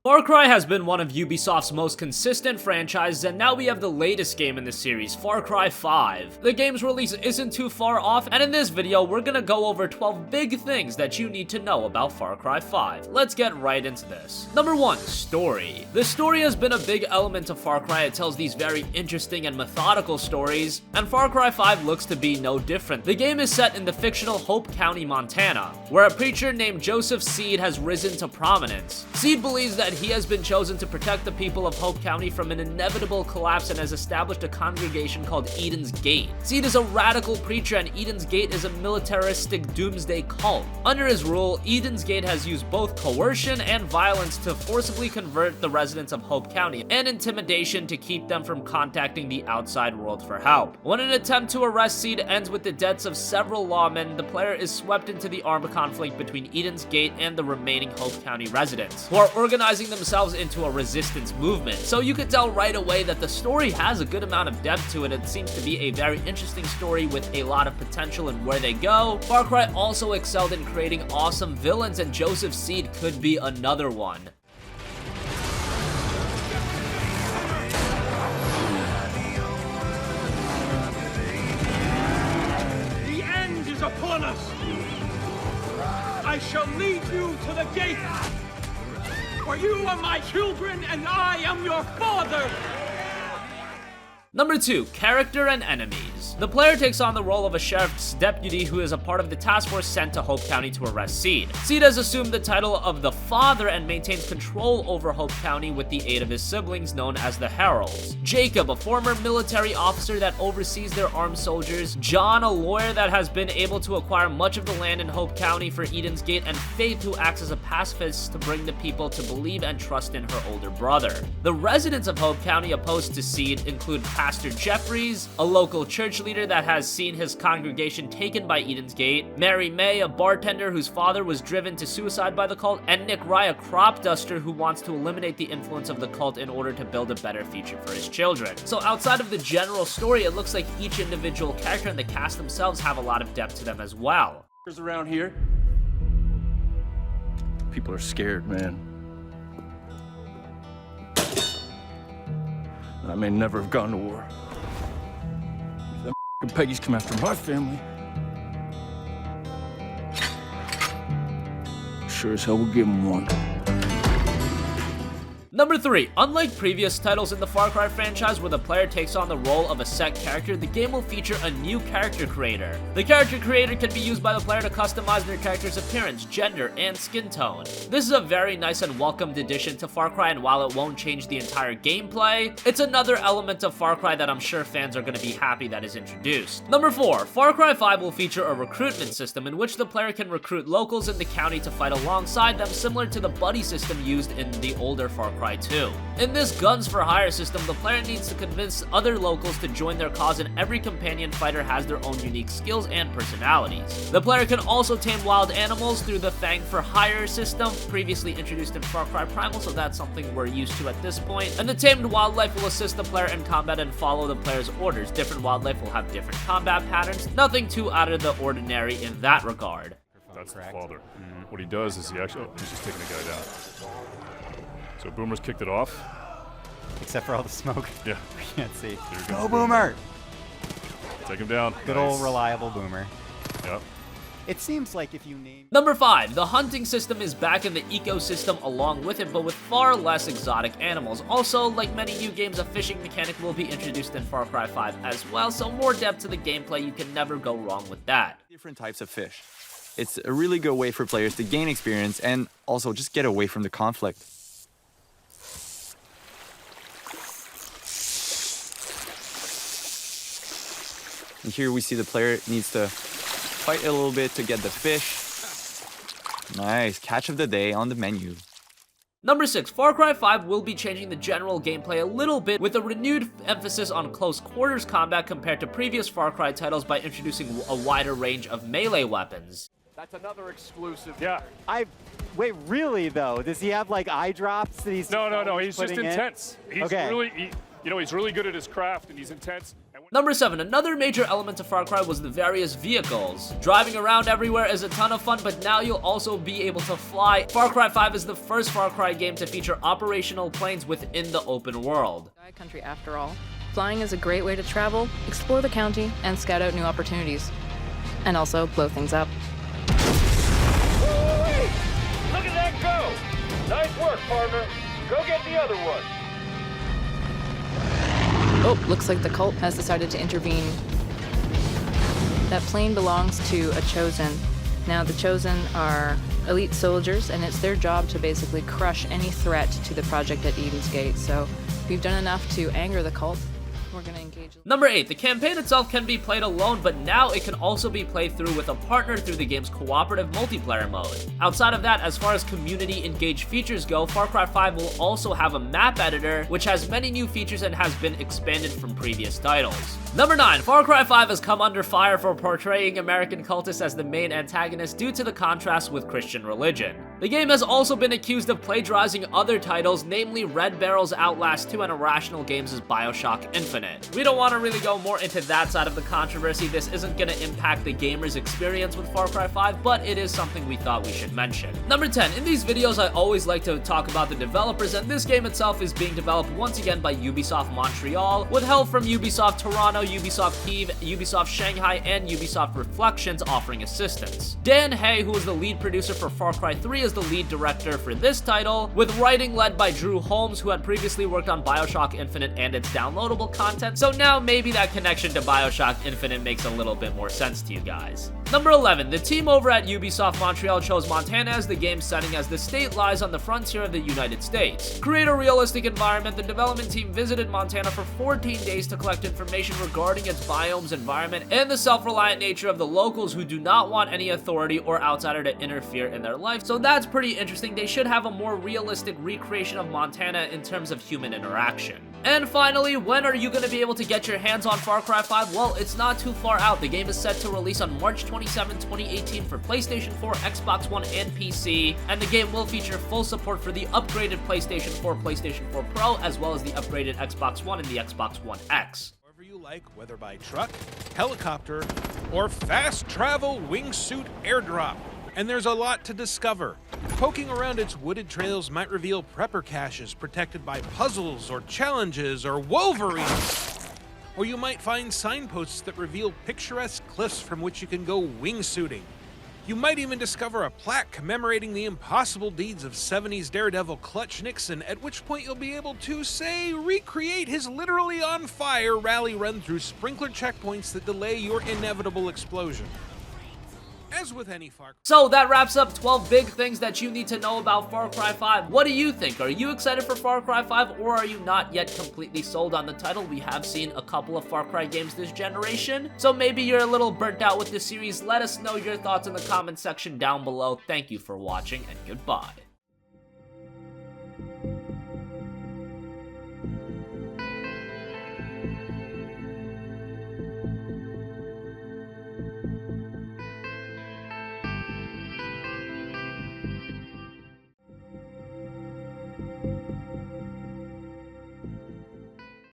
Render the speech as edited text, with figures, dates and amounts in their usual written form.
Far Cry has been one of Ubisoft's most consistent franchises, and now we have the latest game in the series, Far Cry 5. The game's release isn't too far off, and in this video, we're gonna go over 12 big things that you need to know about Far Cry 5. Let's get right into this. Number 1, story. The story has been a big element of Far Cry. It tells these very interesting and methodical stories, and Far Cry 5 looks to be no different. The game is set in the fictional Hope County, Montana, where a preacher named Joseph Seed has risen to prominence. Seed believes that he has been chosen to protect the people of Hope County from an inevitable collapse and has established a congregation called Eden's Gate. Seed is a radical preacher, and Eden's Gate is a militaristic doomsday cult. Under his rule, Eden's Gate has used both coercion and violence to forcibly convert the residents of Hope County, and intimidation to keep them from contacting the outside world for help. When an attempt to arrest Seed ends with the deaths of several lawmen, the player is swept into the armed conflict between Eden's Gate and the remaining Hope County residents, who are organizing themselves into a resistance movement. So you could tell right away that the story has a good amount of depth to it. It seems to be a very interesting story with a lot of potential in where they go. Far Cry also excelled in creating awesome villains, and Joseph Seed could be another one. The end is upon us. I shall lead you to the gate. For you are my children, and I am your father! Number 2, character and enemies. The player takes on the role of a sheriff's deputy who is a part of the task force sent to Hope County to arrest Seed. Seed has assumed the title of the father and maintains control over Hope County with the aid of his siblings known as the Heralds. Jacob, a former military officer that oversees their armed soldiers. John, a lawyer that has been able to acquire much of the land in Hope County for Eden's Gate, and Faith, who acts as a pacifist to bring the people to believe and trust in her older brother. The residents of Hope County opposed to Seed include Pastor Jeffries, a local church leader that has seen his congregation taken by Eden's Gate, Mary May, a bartender whose father was driven to suicide by the cult, and Nick Rye, a crop duster who wants to eliminate the influence of the cult in order to build a better future for his children. So outside of the general story, it looks like each individual character and the cast themselves have a lot of depth to them as well. Around here, people are scared, man. I may never have gone to war. If them Peggies come after my family, sure as hell we'll give them one. Number 3, unlike previous titles in the Far Cry franchise where the player takes on the role of a set character, the game will feature a new character creator. The character creator can be used by the player to customize their character's appearance, gender, and skin tone. This is a very nice and welcomed addition to Far Cry, and while it won't change the entire gameplay, it's another element of Far Cry that I'm sure fans are going to be happy that is introduced. Number 4, Far Cry 5 will feature a recruitment system in which the player can recruit locals in the county to fight alongside them, similar to the buddy system used in the older Far Cry 2. In this guns for hire system, the player needs to convince other locals to join their cause, and every companion fighter has their own unique skills and personalities. The player can also tame wild animals through the Fang for Hire system, previously introduced in Far Cry Primal, so that's something we're used to at this point. And the tamed wildlife will assist the player in combat and follow the player's orders. Different wildlife will have different combat patterns, nothing too out of the ordinary in that regard. That's the father. What he does is he's just taking the guy down. So Boomer's kicked it off. Except for all the smoke. Yeah. We can't see. Go Boomer! Take him down. Good old reliable Boomer. Yep. It seems like if you name... Number 5, the hunting system is back in the ecosystem along with it, but with far less exotic animals. Also, like many new games, a fishing mechanic will be introduced in Far Cry 5 as well, so more depth to the gameplay. You can never go wrong with that. Different types of fish. It's a really good way for players to gain experience and also just get away from the conflict. And here we see the player needs to fight a little bit to get the fish. Nice, catch of the day on the menu. Number 6, Far Cry 5 will be changing the general gameplay a little bit with a renewed emphasis on close quarters combat compared to previous Far Cry titles by introducing a wider range of melee weapons. That's another exclusive. Yeah. Wait, really though? Does he have like eye drops that he's No. He's just putting in? intense. He's Okay. really, he's really good at his craft, and he's intense. And Number 7, another major element of Far Cry was the various vehicles. Driving around everywhere is a ton of fun, but now you'll also be able to fly. Far Cry 5 is the first Far Cry game to feature operational planes within the open world. Country after all. Flying is a great way to travel, explore the county, and scout out new opportunities. And also blow things up. Woo-wee! Look at that go! Nice work, partner. Go get the other one. Oh, looks like the cult has decided to intervene. That plane belongs to a Chosen. Now, the Chosen are elite soldiers, and it's their job to basically crush any threat to the project at Eden's Gate. So, we've done enough to anger the cult. We're gonna engage. Number 8, the campaign itself can be played alone, but now it can also be played through with a partner through the game's cooperative multiplayer mode. Outside of that, as far as community engaged features go, Far Cry 5 will also have a map editor, which has many new features and has been expanded from previous titles. Number 9, Far Cry 5 has come under fire for portraying American cultists as the main antagonist due to the contrast with Christian religion. The game has also been accused of plagiarizing other titles, namely Red Barrel's Outlast 2 and Irrational Games' BioShock Infinite. We don't want to really go more into that side of the controversy. This isn't going to impact the gamer's experience with Far Cry 5, but it is something we thought we should mention. Number 10, in these videos I always like to talk about the developers, and this game itself is being developed once again by Ubisoft Montreal, with help from Ubisoft Toronto, Ubisoft Kyiv, Ubisoft Shanghai, and Ubisoft Reflections offering assistance. Dan Hay, who is the lead producer for Far Cry 3, is the lead director for this title, with writing led by Drew Holmes, who had previously worked on BioShock Infinite and its downloadable content, so now maybe that connection to BioShock Infinite makes a little bit more sense to you guys. Number 11, the team over at Ubisoft Montreal chose Montana as the game's setting as the state lies on the frontier of the United States. To create a realistic environment, the development team visited Montana for 14 days to collect information regarding its biomes, environment, and the self-reliant nature of the locals who do not want any authority or outsider to interfere in their life, so that's pretty interesting. They should have a more realistic recreation of Montana in terms of human interaction. And finally, when are you going to be able to get your hands on Far Cry 5? Well, it's not too far out. The game is set to release on March 27, 2018 for PlayStation 4, Xbox One, and PC, and the game will feature full support for the upgraded PlayStation 4, PlayStation 4 Pro, as well as the upgraded Xbox One and the Xbox One X. However you like, whether by truck, helicopter, or fast travel wingsuit airdrop. And there's a lot to discover. Poking around its wooded trails might reveal prepper caches protected by puzzles or challenges or wolverines. Or you might find signposts that reveal picturesque cliffs from which you can go wingsuiting. You might even discover a plaque commemorating the impossible deeds of 70s daredevil Clutch Nixon, at which point you'll be able to, say, recreate his literally on fire rally run through sprinkler checkpoints that delay your inevitable explosion. As with any Far Cry. So that wraps up 12 big things that you need to know about Far Cry 5. What do you think? Are you excited for Far Cry 5, or are you not yet completely sold on the title? We have seen a couple of Far Cry games this generation, so maybe you're a little burnt out with the series. Let us know your thoughts in the comment section down below. Thank you for watching, and goodbye.